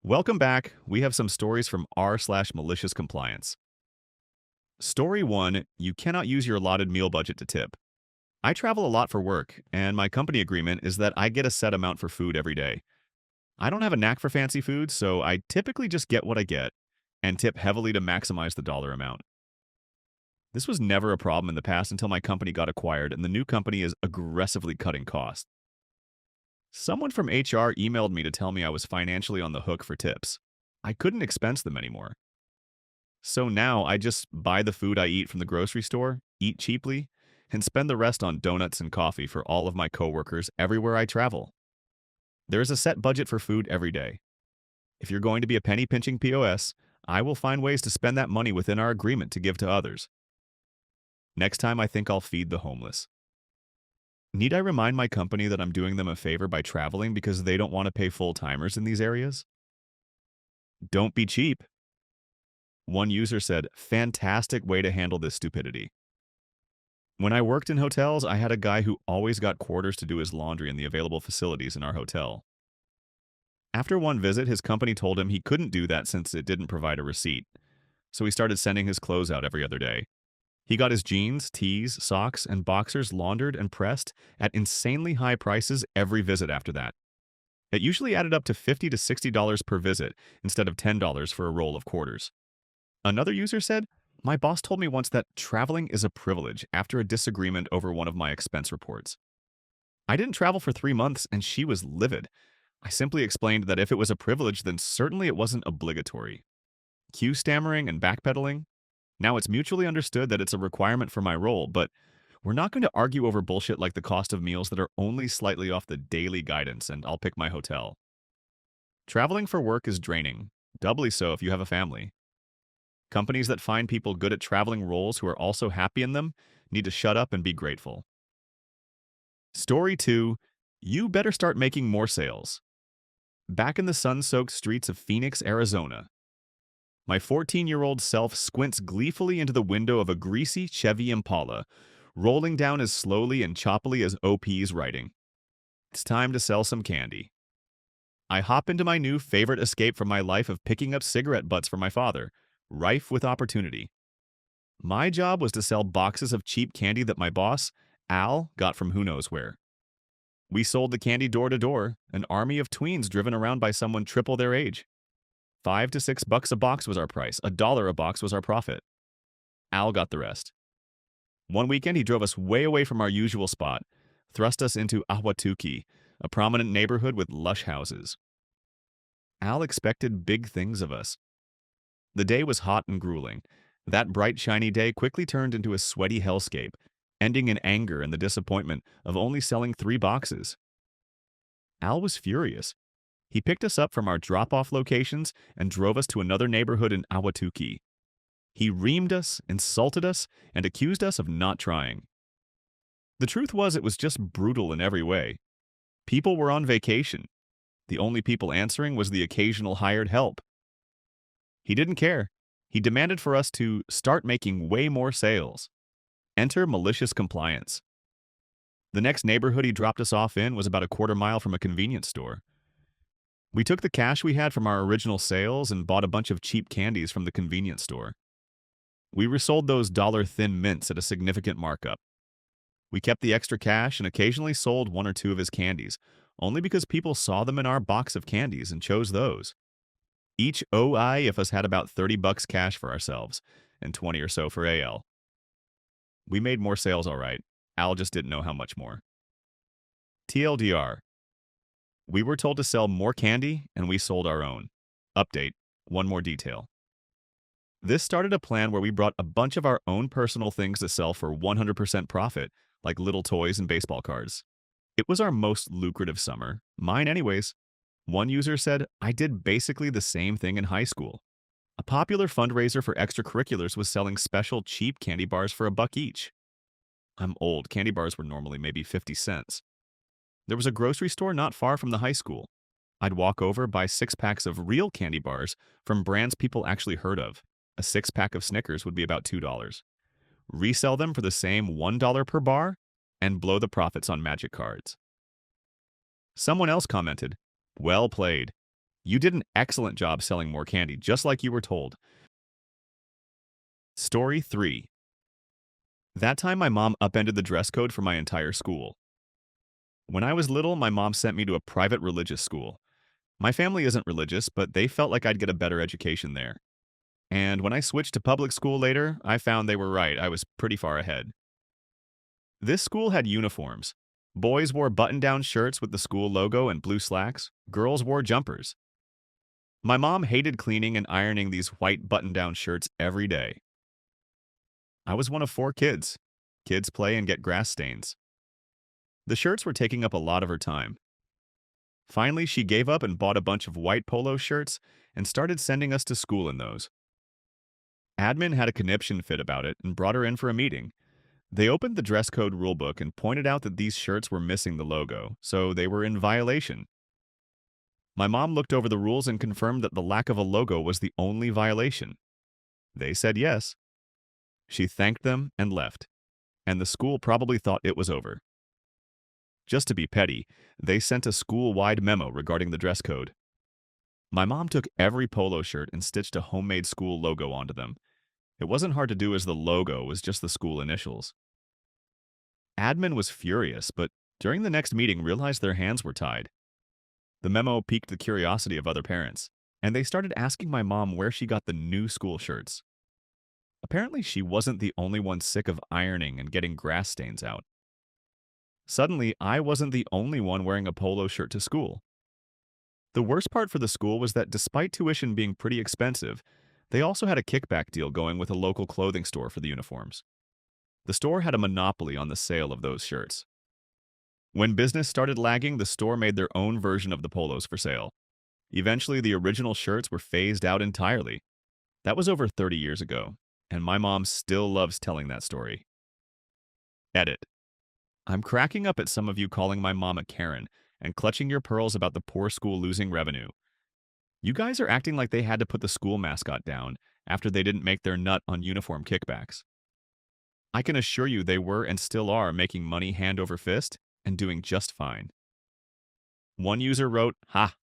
Welcome back. We have some stories from r/MaliciousCompliance. Story 1, you cannot use your allotted meal budget to tip. I travel a lot for work, and my company agreement is that I get a set amount for food every day. I don't have a knack for fancy food, so I typically just get what I get and tip heavily to maximize the dollar amount. This was never a problem in the past until my company got acquired and the new company is aggressively cutting costs. Someone from HR emailed me to tell me I was financially on the hook for tips. I couldn't expense them anymore. So now I just buy the food I eat from the grocery store, eat cheaply, and spend the rest on donuts and coffee for all of my coworkers everywhere I travel. There is a set budget for food every day. If you're going to be a penny pinching POS, I will find ways to spend that money within our agreement to give to others. Next time I think I'll feed the homeless. Need I remind my company that I'm doing them a favor by traveling because they don't want to pay full-timers in these areas? Don't be cheap. One user said, fantastic way to handle this stupidity. When I worked in hotels, I had a guy who always got quarters to do his laundry in the available facilities in our hotel. After one visit, his company told him he couldn't do that since it didn't provide a receipt, so he started sending his clothes out every other day. He got his jeans, tees, socks, and boxers laundered and pressed at insanely high prices every visit after that. It usually added up to $50 to $60 per visit instead of $10 for a roll of quarters. Another user said, my boss told me once that traveling is a privilege after a disagreement over one of my expense reports. I didn't travel for 3 months and she was livid. I simply explained that if it was a privilege, then certainly it wasn't obligatory. Cue stammering and backpedaling? Now it's mutually understood that it's a requirement for my role, but we're not going to argue over bullshit like the cost of meals that are only slightly off the daily guidance and I'll pick my hotel. Traveling for work is draining, doubly so if you have a family. Companies that find people good at traveling roles who are also happy in them need to shut up and be grateful. Story 2, you better start making more sales. Back in the sun-soaked streets of Phoenix, Arizona, my 14-year-old self squints gleefully into the window of a greasy Chevy Impala, rolling down as slowly and choppily as OP's writing. It's time to sell some candy. I hop into my new favorite escape from my life of picking up cigarette butts for my father, rife with opportunity. My job was to sell boxes of cheap candy that my boss, Al, got from who knows where. We sold the candy door to door, an army of tweens driven around by someone triple their age. $5 to $6 a box was our price. $1 a box was our profit. Al got the rest. One weekend, he drove us way away from our usual spot, thrust us into Ahwatukee, a prominent neighborhood with lush houses. Al expected big things of us. The day was hot and grueling. That bright, shiny day quickly turned into a sweaty hellscape, ending in anger and the disappointment of only selling 3 boxes. Al was furious. He picked us up from our drop-off locations and drove us to another neighborhood in Ahwatukee. He reamed us, insulted us, and accused us of not trying. The truth was it was just brutal in every way. People were on vacation. The only people answering was the occasional hired help. He didn't care. He demanded for us to start making way more sales. Enter Malicious Compliance. The next neighborhood he dropped us off in was about a quarter mile from a convenience store. We took the cash we had from our original sales and bought a bunch of cheap candies from the convenience store. We resold those dollar-thin mints at a significant markup. We kept the extra cash and occasionally sold 1 or 2 of his candies, only because people saw them in our box of candies and chose those. Each OI of us had about $30 cash for ourselves, and 20 or so for AL. We made more sales all right. Al just didn't know how much more. TLDR. We were told to sell more candy, and we sold our own. Update. One more detail. This started a plan where we brought a bunch of our own personal things to sell for 100% profit, like little toys and baseball cards. It was our most lucrative summer. Mine anyways. One user said, I did basically the same thing in high school. A popular fundraiser for extracurriculars was selling special cheap candy bars for $1 each. I'm old. Candy bars were normally maybe 50 cents. There was a grocery store not far from the high school. I'd walk over, buy 6 packs of real candy bars from brands people actually heard of. A 6-pack of Snickers would be about $2. Resell them for the same $1 per bar, and blow the profits on magic cards. Someone else commented, well played. You did an excellent job selling more candy, just like you were told. Story 3. That time my mom upended the dress code for my entire school. When I was little, my mom sent me to a private religious school. My family isn't religious, but they felt like I'd get a better education there. And when I switched to public school later, I found they were right. I was pretty far ahead. This school had uniforms. Boys wore button-down shirts with the school logo and blue slacks. Girls wore jumpers. My mom hated cleaning and ironing these white button-down shirts every day. I was one of 4 kids. Kids play and get grass stains. The shirts were taking up a lot of her time. Finally, she gave up and bought a bunch of white polo shirts and started sending us to school in those. Admin had a conniption fit about it and brought her in for a meeting. They opened the dress code rulebook and pointed out that these shirts were missing the logo, so they were in violation. My mom looked over the rules and confirmed that the lack of a logo was the only violation. They said yes. She thanked them and left, and the school probably thought it was over. Just to be petty, they sent a school-wide memo regarding the dress code. My mom took every polo shirt and stitched a homemade school logo onto them. It wasn't hard to do as the logo was just the school initials. Admin was furious, but during the next meeting realized their hands were tied. The memo piqued the curiosity of other parents, and they started asking my mom where she got the new school shirts. Apparently, she wasn't the only one sick of ironing and getting grass stains out. Suddenly, I wasn't the only one wearing a polo shirt to school. The worst part for the school was that despite tuition being pretty expensive, they also had a kickback deal going with a local clothing store for the uniforms. The store had a monopoly on the sale of those shirts. When business started lagging, the store made their own version of the polos for sale. Eventually, the original shirts were phased out entirely. That was over 30 years ago, and my mom still loves telling that story. Edit. I'm cracking up at some of you calling my mom a Karen and clutching your pearls about the poor school losing revenue. You guys are acting like they had to put the school mascot down after they didn't make their nut on uniform kickbacks. I can assure you they were and still are making money hand over fist and doing just fine. One user wrote, "Ha!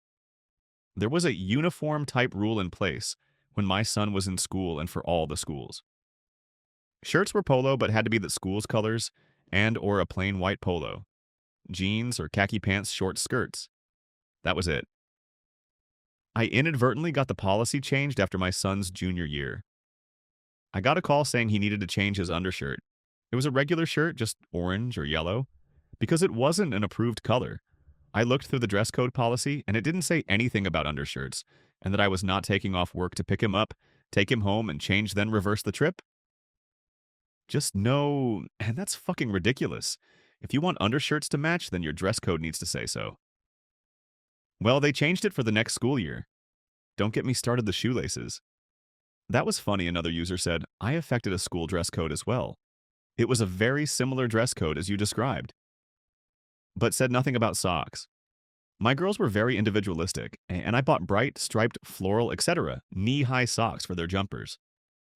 There was a uniform-type rule in place when my son was in school and for all the schools. Shirts were polo but had to be the school's colors and or a plain white polo. Jeans or khaki pants, short skirts. That was it. I inadvertently got the policy changed after my son's junior year. I got a call saying he needed to change his undershirt. It was a regular shirt, just orange or yellow, because it wasn't an approved color. I looked through the dress code policy, and it didn't say anything about undershirts, and that I was not taking off work to pick him up, take him home, and change then reverse the trip. Just no, and that's fucking ridiculous. If you want undershirts to match, then your dress code needs to say so. Well, they changed it for the next school year. Don't get me started the shoelaces. That was funny, another user said. I affected a school dress code as well. It was a very similar dress code as you described, but said nothing about socks. My girls were very individualistic, and I bought bright, striped, floral, etc. knee-high socks for their jumpers.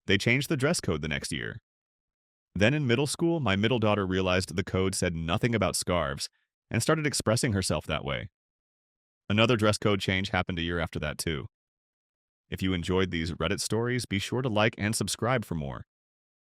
They changed the dress code the next year. Then in middle school, my middle daughter realized the code said nothing about scarves and started expressing herself that way. Another dress code change happened a year after that too. If you enjoyed these Reddit stories, be sure to like and subscribe for more.